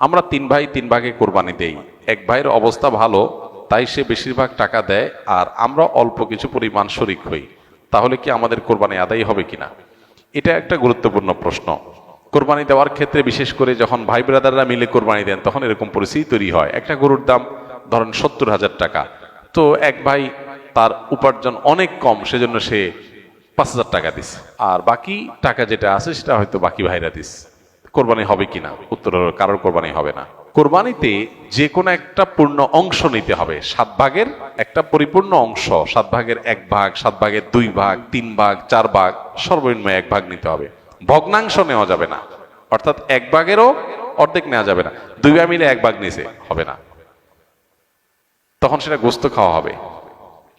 আমরা তিন ভাই তিন ভাগে কোরবানি দেই, এক ভাইয়ের অবস্থা ভালো তাই সে বেশিরভাগ টাকা দেয় আর আমরা অল্প কিছু পরিমাণ শরিক হই, তাহলে কি আমাদের কোরবানি আদায় হবে কিনা? এটা একটা গুরুত্বপূর্ণ প্রশ্ন। কোরবানি দেওয়ার ক্ষেত্রে বিশেষ করে যখন ভাই ব্রাদাররা মিলে কোরবানি দেন তখন এরকম পরিস্থিতি তৈরি হয়। একটা গরুর দাম ধরেন 70,000 টাকা, তো এক ভাই তার উপার্জন অনেক কম, সেজন্য সে 5,000 টাকা দিস, আর বাকি টাকা যেটা আছে সেটা হয়তো বাকি ভাইরা দিস। কোরবানি হবে কিনা? উত্তর হলো কারোর কোরবানি হবে না। কোরবানিতে যে কোনো একটা পূর্ণ অংশ নিতে হবে, 7 ভাগের একটা পরিপূর্ণ অংশ, 7 ভাগের 1 ভাগ, 7 ভাগের 2 ভাগ, 3 ভাগ, 4 ভাগ, সর্বনিম্ন 1 ভাগ নিতে হবে। ভগ্নাংশ নেওয়া যাবে না, অর্থাৎ 1 ভাগেরও অর্ধেক নেওয়া যাবে না। 2 ভাই মিলে 1 ভাগ নিছে, হবে না, তখন সেটা গোস্ত খাওয়া হবে।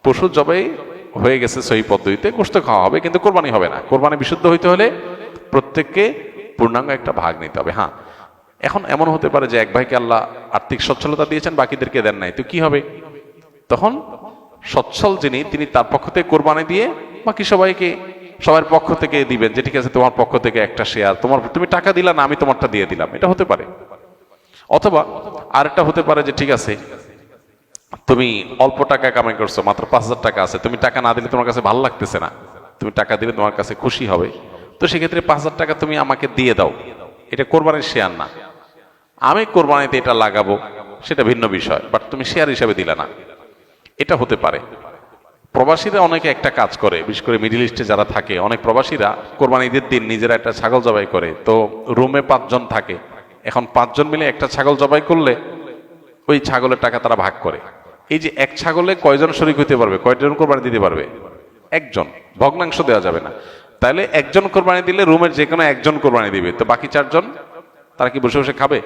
পশু জবাই হয়ে গেছে সহি পদ্ধতিতে, গোস্ত খাওয়া হবে, কিন্তু কোরবানি হবে না। কোরবানি বিশুদ্ধ হইতে হলে প্রত্যেককে পূর্ণাঙ্গ একটা ভাগ নিতে হবে। হ্যাঁ, এখন এমন হতে পারে যে এক ভাইকে আল্লাহ আর্থিক সচ্ছলতা দিয়েছেন, বাকিদেরকে দেন নাই, তো কি হবে? তখন সচ্ছল যিনি, তিনি তার পক্ষ থেকে কোরবানি দিয়ে বাকি সবাইকে সবার পক্ষ থেকে দিবেন, যে ঠিক আছে তোমার পক্ষ থেকে একটা শেয়ার, তুমি টাকা দিলা না, আমি তোমারটা দিয়ে দিলাম, এটা হতে পারে। অথবা আরেকটা হতে পারে যে ঠিক আছে তুমি অল্প টাকা কামাই করছো, মাত্র 5,000 টাকা আছে, তুমি টাকা না দিলে তোমার কাছে ভালো লাগতেছে না, তুমি টাকা দিলে তোমার কাছে খুশি হবে, তো সেক্ষেত্রে 5,000 টাকা তুমি আমাকে দিয়ে দাও, এটা কোরবানির শেয়ার না। আমি কোরবানিতে এটা লাগাবো সেটা ভিন্ন বিষয়, বাট তুমি শেয়ার হিসাবে দিলে না, এটা হতে পারে। প্রবাসীরা অনেকে একটা কাজ করে, বিশেষ করে মিডিল ইস্টে যারা থাকে, অনেক প্রবাসীরা কোরবানি ঈদের দিন নিজেরা একটা ছাগল জবাই করে, তো রুমে 5 জন থাকে, এখন 5 জন মিলে একটা ছাগল জবাই করলে ওই ছাগলের টাকা তারা ভাগ করে। এই যে এক ছাগলে কয়জন শরিক হইতে পারবে, কয়জন কোরবানি দিতে পারবে? একজন, ভগ্নাংশ দেওয়া যাবে না। তাহলে একজন কোরবানি দিলে রুমের যে কোনো একজন কোরবানি দিবে, তো বাকি 4 জন তারা কি বসে বসে খাবে?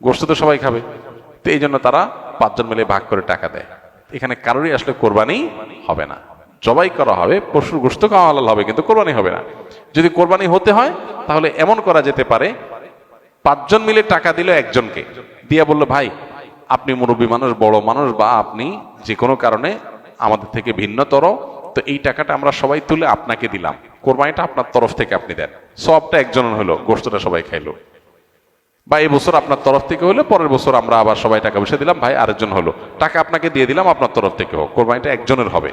গোস্ত তো সবাই খাবে, তো এই জন্য তারা 5 জন মিলে ভাগ করে টাকা দেয়। এখানে কারোরই আসলে কোরবানি হবে না, জবাই করা হবে, পশুর গোস্ত খাওয়া হালাল হবে, কিন্তু কোরবানি হবে না। যদি কোরবানি হতে হয় তাহলে এমন করা যেতে পারে, 5 জন মিলে টাকা দিল একজনকে, দিয়া বললো ভাই আপনি মুরব্বী মানুষ, বড় মানুষ, বা আপনি যে কোনো কারণে আমাদের থেকে ভিন্নতর, তো এই টাকাটা আমরা সবাই তুলে আপনাকে দিলাম, কোরবানিটা আপনার তরফ থেকে আপনি দেন, সবটা একজনের হলো, গোস্তটা সবাই খাইলো। বা এই বছর আপনার তরফ থেকে হলে পরের বছর আমরা আবার সবাই টাকা পয়সা দিলাম, ভাই আরেকজন হলো, টাকা আপনাকে দিয়ে দিলাম, আপনার তরফ থেকে হোক, কোরবানিটা একজনের হবে।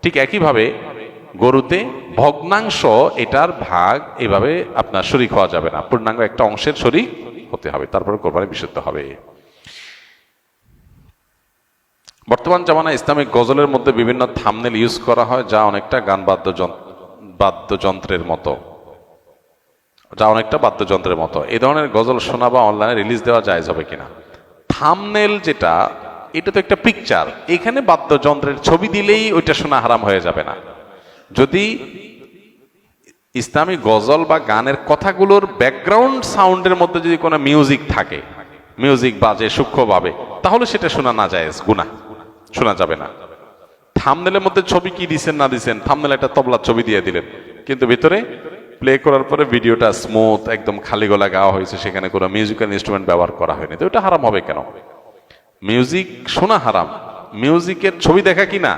ঠিক একইভাবে গরুতে ভগ্নাংশ, এটার ভাগ এভাবে আপনার শরিক হওয়া যাবে না, পূর্ণাঙ্গ একটা অংশের শরিক হতে হবে, তারপরে কোরবানি বিশুদ্ধ হবে। বর্তমান জামানায় ইসলামিক গজলের মধ্যে বিভিন্ন থাম্বনেল ইউজ করা হয়, যা অনেকটা গান বাদ্যযন্ত্রের মতো, এই ধরনের গজল শোনা বা অনলাইনে রিলিজ দেওয়া জায়েজ হবে কিনা? থাম্বনেল যেটা, এটা তো একটা পিকচার, এখানে বাদ্যযন্ত্রের ছবি দিলেই ওইটা শোনা হারাম হয়ে যাবে না। যদি ইসলামী গজল বা গানের কথাগুলোর ব্যাকগ্রাউন্ড সাউন্ডের মধ্যে যদি কোনো মিউজিক থাকে, মিউজিক বাজে সূক্ষ্মভাবে, তাহলে সেটা শোনা না জায়েজ, গুনাহ, শোনা যাবে না। থাম্বনেলের মধ্যে ছবি কি দিছেন না দিছেন, থাম্বনেলে একটা তবলার ছবি দিয়ে দিলেন, কিন্তু ভিতরে প্লে করার পরে ভিডিওটা স্মুথ একদম খালি গলা গাওয়া হয়েছে, সেখানে কোনো মিউজিক্যাল ইনস্ট্রুমেন্ট ব্যবহার করা হয়নি, তো এটা হারাম হবে কেন? মিউজিক শোনা হারাম, মিউজিকের ছবি দেখা কি না,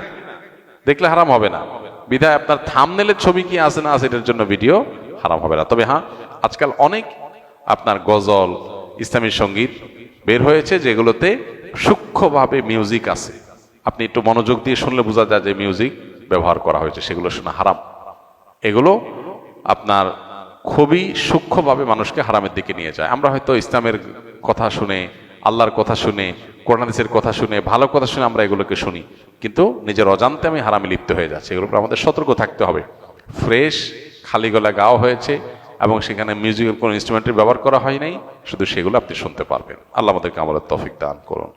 দেখলে হারাম হবে না। বিধায় আপনার থাম্বনেলের ছবি কি আছে না আছে এটার জন্য ভিডিও হারাম হবে না। তবে হ্যাঁ, আজকাল অনেক আপনার গজল, ইসলামী সঙ্গীত বের হয়েছে যেগুলোতে সূক্ষ্মভাবে মিউজিক আছে, আপনি একটু মনোযোগ দিয়ে শুনলে বোঝা যায় যে মিউজিক ব্যবহার করা হয়েছে, সেগুলো শোনা হারাম। এগুলো আপনার খুবই সূক্ষ্মভাবে মানুষকে হারামের দিকে নিয়ে যায়। আমরা হয়তো ইসলামের কথা শুনে, আল্লাহর কথা শুনে, কোরআন হাদিসের কথা শুনে, ভালো কথা শুনে আমরা এগুলোকে শুনি, কিন্তু নিজের অজান্তে আমি হারামে লিপ্ত হয়ে যাচ্ছি। এগুলোর উপর আমাদের সতর্ক থাকতে হবে। ফ্রেশ খালি গলা গাওয়া হয়েছে এবং সেখানে মিউজিকের কোনো ইনস্ট্রুমেন্টের ব্যবহার করা হয় নাই, শুধু সেগুলো আপনি শুনতে পারবেন। আল্লাহ আমাদেরকে আমলের তৌফিক দান করুন।